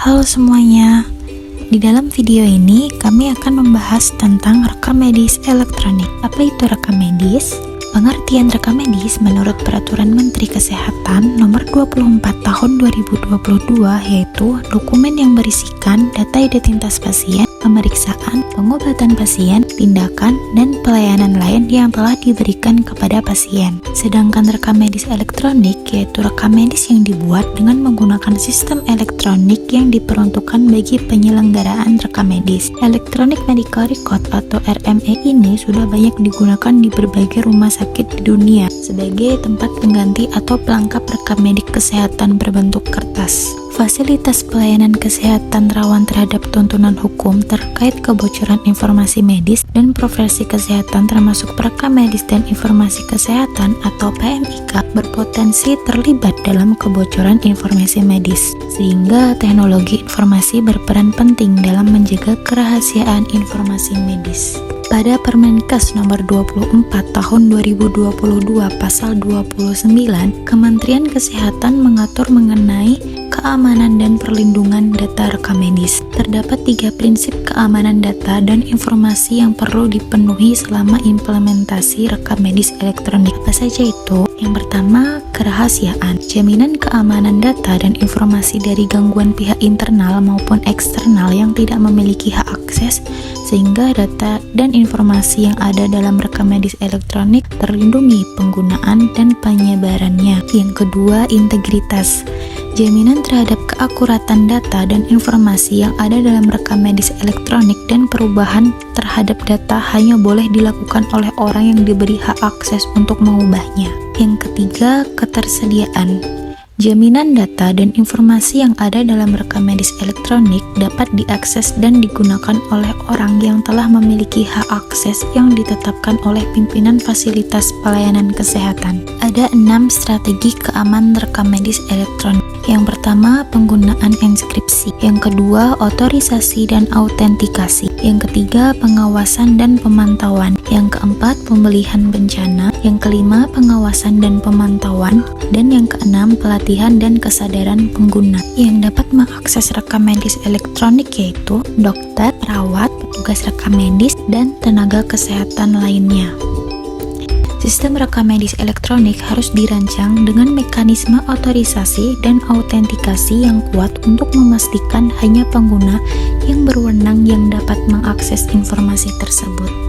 Halo semuanya, di dalam video ini kami akan membahas tentang rekam medis elektronik. Apa itu rekam medis? Pengertian rekam medis menurut Peraturan Menteri Kesehatan Nomor 24 Tahun 2022 yaitu dokumen yang berisikan data identitas pasien, pemeriksaan, pengobatan pasien, tindakan, dan pelayanan lain yang telah diberikan kepada pasien. Sedangkan rekam medis elektronik yaitu rekam medis yang dibuat dengan menggunakan sistem elektronik yang diperuntukkan bagi penyelenggaraan rekam medis. Electronic Medical Record atau RME ini sudah banyak digunakan di berbagai rumah sakit di dunia sebagai tempat pengganti atau pelengkap rekam medik kesehatan berbentuk kertas. Fasilitas pelayanan kesehatan rawan terhadap tuntunan hukum terkait kebocoran informasi medis dan profesi kesehatan termasuk perekam medis dan informasi kesehatan atau PMIK berpotensi terlibat dalam kebocoran informasi medis, sehingga teknologi informasi berperan penting dalam menjaga kerahasiaan informasi medis. Pada Permenkes Nomor 24 Tahun 2022 Pasal 29, Kementerian Kesehatan mengatur mengenai keamanan dan perlindungan data rekam medis. Terdapat 3 prinsip keamanan data dan informasi yang perlu dipenuhi selama implementasi rekam medis elektronik. Apa saja itu? Yang pertama, kerahasiaan. Jaminan keamanan data dan informasi dari gangguan pihak internal maupun eksternal yang tidak memiliki hak akses, sehingga data dan informasi yang ada dalam rekam medis elektronik terlindungi penggunaan dan penyebarannya. Yang kedua, integritas. Jaminan terhadap keakuratan data dan informasi yang ada dalam rekam medis elektronik dan perubahan terhadap data hanya boleh dilakukan oleh orang yang diberi hak akses untuk mengubahnya. Yang ketiga, ketersediaan. Jaminan data dan informasi yang ada dalam rekam medis elektronik dapat diakses dan digunakan oleh orang yang telah memiliki hak akses yang ditetapkan oleh pimpinan fasilitas pelayanan kesehatan. Ada 6 strategi keamanan rekam medis elektronik. Yang pertama, penggunaan enskripsi. Yang kedua, otorisasi dan autentikasi. Yang ketiga, pengawasan dan pemantauan. Yang keempat, pemulihan bencana. Yang kelima, pengawasan dan pemantauan. Dan yang keenam, pelatihan dan kesadaran pengguna. Yang dapat mengakses rekam medis elektronik yaitu dokter, perawat, petugas rekam medis, dan tenaga kesehatan lainnya. Sistem rekam medis elektronik harus dirancang dengan mekanisme otorisasi dan autentikasi yang kuat untuk memastikan hanya pengguna yang berwenang yang dapat mengakses informasi tersebut.